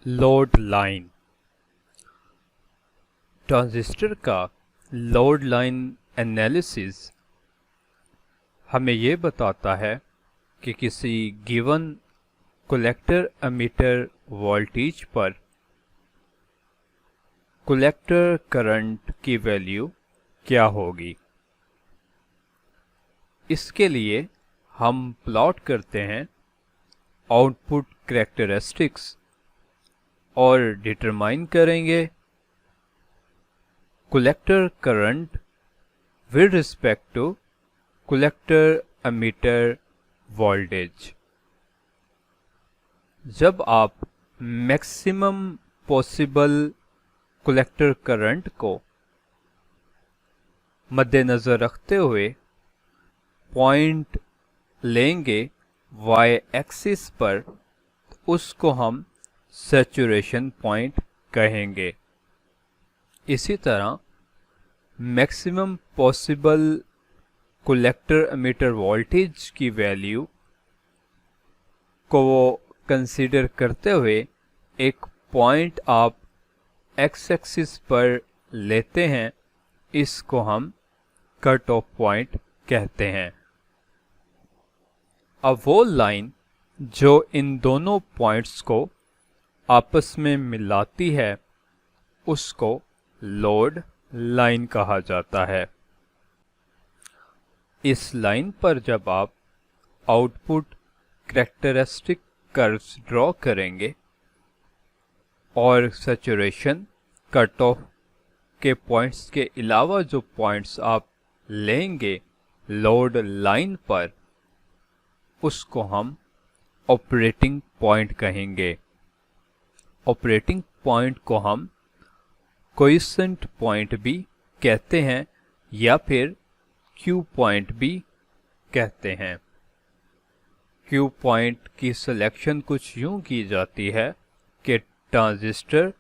Load line. Transistor का load line analysis हमें ये बताता है कि किसी गिवन कलेक्टर एमिटर वोल्टेज पर कलेक्टर करंट की वैल्यू क्या होगी। इसके लिए हम प्लॉट करते हैं आउटपुट कैरेक्टरिस्टिक्स और डिटरमाइन करेंगे collector current with respect to collector emitter voltage. जब आप मैक्सिमम पॉसिबल कलेक्टर करंट को मद्देनजर रखते हुए पॉइंट लेंगे वाई एक्सिस पर, उसको हम सैचुरेशन पॉइंट कहेंगे। इसी तरह maximum possible collector emitter voltage की वैल्यू को कंसीडर करते हुए एक पॉइंट आप एक्स एक्सिस पर लेते हैं, इसको हम कट ऑफ पॉइंट कहते हैं। अब वो लाइन जो इन दोनों पॉइंट्स को आपस में मिलाती है उसको लोड लाइन कहा जाता है। इस लाइन पर जब आप आउटपुट कैरेक्टरिस्टिक कर्व्स ड्रॉ करेंगे और सैचुरेशन कट ऑफ के पॉइंट्स के अलावा जो पॉइंट्स आप लेंगे लोड लाइन पर, उसको हम ऑपरेटिंग पॉइंट कहेंगे। ऑपरेटिंग पॉइंट को हम क्विसेंट पॉइंट भी कहते हैं या फिर क्यू पॉइंट भी कहते हैं। क्यू पॉइंट की सिलेक्शन कुछ यूं की जाती है कि ट्रांजिस्टर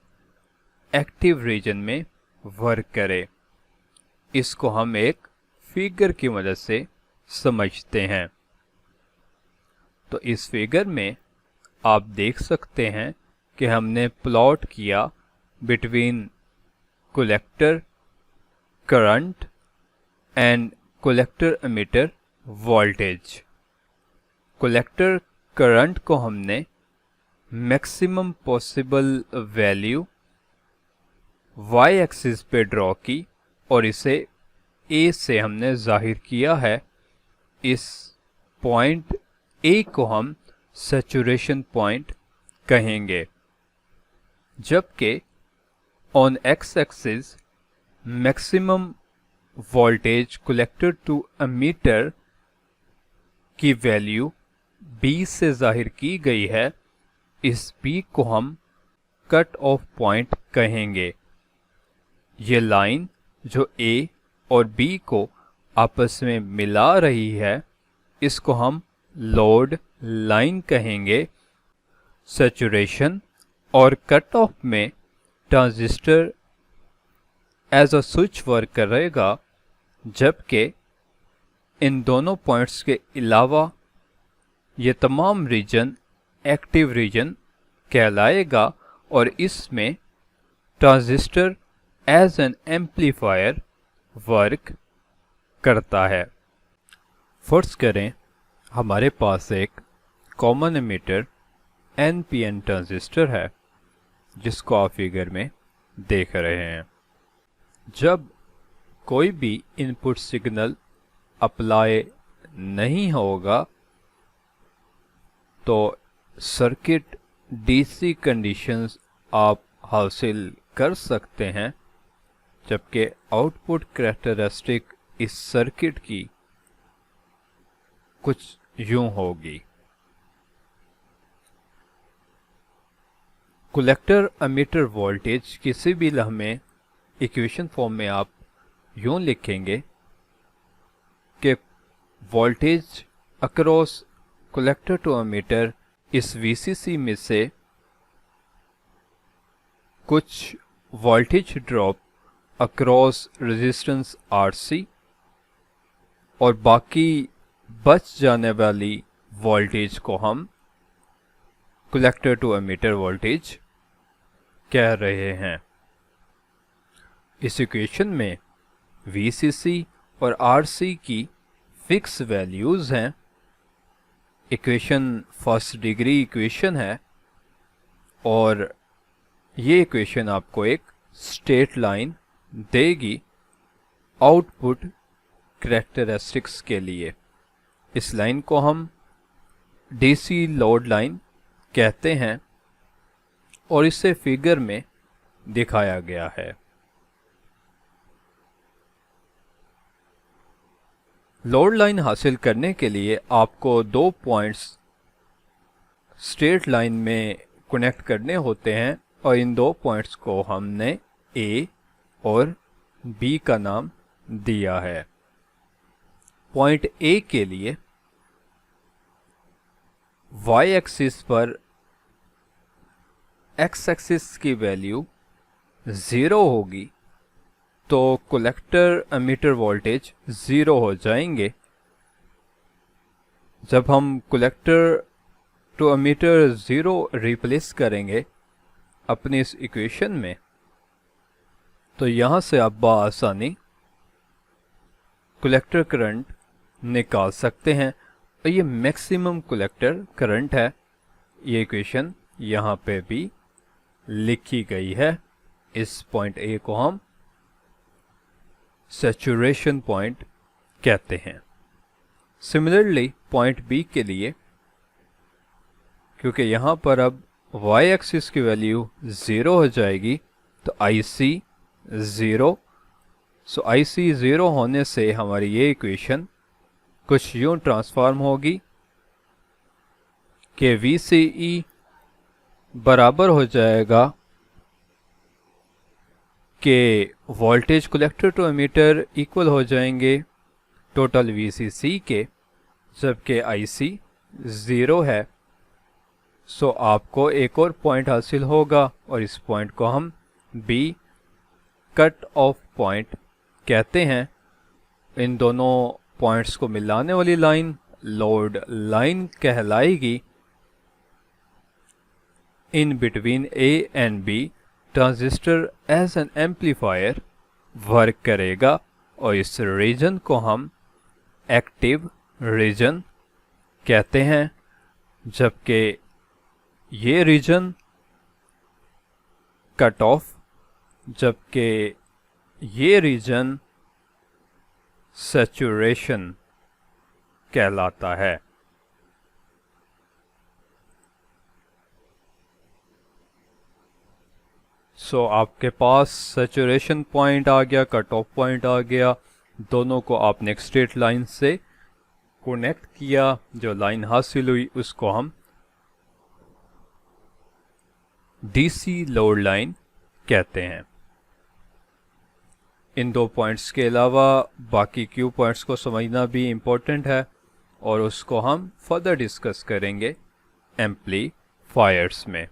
एक्टिव रीजन में वर्क करे। इसको हम एक फिगर की मदद से समझते हैं। तो इस फिगर में आप देख सकते हैं कि हमने प्लॉट किया between collector current and collector emitter voltage. Collector current को हमने maximum possible value Y axis पे ड्रॉ की और इसे ए से हमने जाहिर किया है। इस पॉइंट ए को हम सैचुरेशन पॉइंट कहेंगे, जबकि on X axis maximum voltage collector to emitter की वैल्यू बी से जाहिर की गई है। इस बी को हम कट ऑफ पॉइंट कहेंगे। ये लाइन जो ए और बी को आपस में मिला रही है, इसको हम लोड लाइन कहेंगे। सैचुरेशन और कट ऑफ में transistor as a switch work करेगा, जबकि इन दोनों पॉइंट्स के अलावा ये तमाम रीजन एक्टिव रीजन कहलाएगा और इसमें transistor as an amplifier work करता है। फर्ज करें हमारे पास एक कॉमन एमिटर एनपीएन ट्रांजिस्टर है, जिसको आप फिगर में देख रहे हैं। जब कोई भी इनपुट सिग्नल अप्लाई नहीं होगा तो सर्किट डीसी कंडीशंस आप हासिल कर सकते हैं, जबकि आउटपुट कैरेक्टरिस्टिक इस सर्किट की कुछ यूं होगी। कलेक्टर एमिटर वोल्टेज किसी भी लम्हे इक्वेशन फॉर्म में आप यूं लिखेंगे कि voltage across collector to emitter इस वीसीसी में से कुछ voltage drop across resistance RC और बाकी बच जाने वाली वोल्टेज को हम कलेक्टर टू एमिटर वोल्टेज कह रहे हैं। इस इक्वेशन में VCC और RC की फिक्स वैल्यूज हैं। इक्वेशन फर्स्ट डिग्री इक्वेशन है और ये इक्वेशन आपको एक स्ट्रेट लाइन देगी आउटपुट कैरेक्टरिस्टिक्स के लिए। इस लाइन को हम डीसी लोड लाइन कहते हैं और इसे फिगर में दिखाया गया है। लोड लाइन हासिल करने के लिए आपको 2 पॉइंट्स स्ट्रेट लाइन में कनेक्ट करने होते हैं और इन 2 पॉइंट्स को हमने A और B का नाम दिया है। पॉइंट A के लिए Y एक्सिस पर X एक्सिस की वैल्यू 0 होगी तो कलेक्टर एमीटर वोल्टेज 0 हो जाएंगे। जब हम कलेक्टर टू एमीटर 0 रिप्लेस करेंगे अपनी इस इक्वेशन में तो यहां से आप बआसानी कलेक्टर करंट निकाल सकते हैं और ये मैक्सिमम कलेक्टर करंट है। ये इक्वेशन यहाँ पे भी लिखी गई है। इस पॉइंट A को हम सैचुरेशन पॉइंट कहते हैं। सिमिलरली पॉइंट B के लिए क्योंकि यहाँ पर अब Y एक्सिस की वैल्यू 0 हो जाएगी तो IC 0। सो IC 0 होने से हमारी ये इक्वेशन कुछ यूं ट्रांसफॉर्म होगी कि VCE बराबर हो जाएगा कि voltage collector to emitter equal हो जाएंगे टोटल VCC के, जबकि IC 0 है। सो आपको एक और पॉइंट हासिल होगा और इस पॉइंट को हम B कट ऑफ पॉइंट कहते हैं। इन दोनों पॉइंट्स को मिलाने वाली लाइन लोड लाइन कहलाएगी। In between A and B transistor as an amplifier work करेगा और इस रीजन को हम एक्टिव रीजन कहते हैं, जबकि ये रीजन कट ऑफ, जबकि ये रीजन सैचुरेशन कहलाता है। सो आपके पास सैचुरेशन पॉइंट आ गया, कट ऑफ पॉइंट आ गया। दोनों को आपने एक स्ट्रेट लाइन से कनेक्ट किया। जो लाइन हासिल हुई उसको हम डीसी लोड लाइन कहते हैं। इन 2 पॉइंट्स के अलावा बाकी क्यू पॉइंट्स को समझना भी इम्पोर्टेंट है और उसको हम फर्दर डिस्कस करेंगे एम्पलीफायर्स में।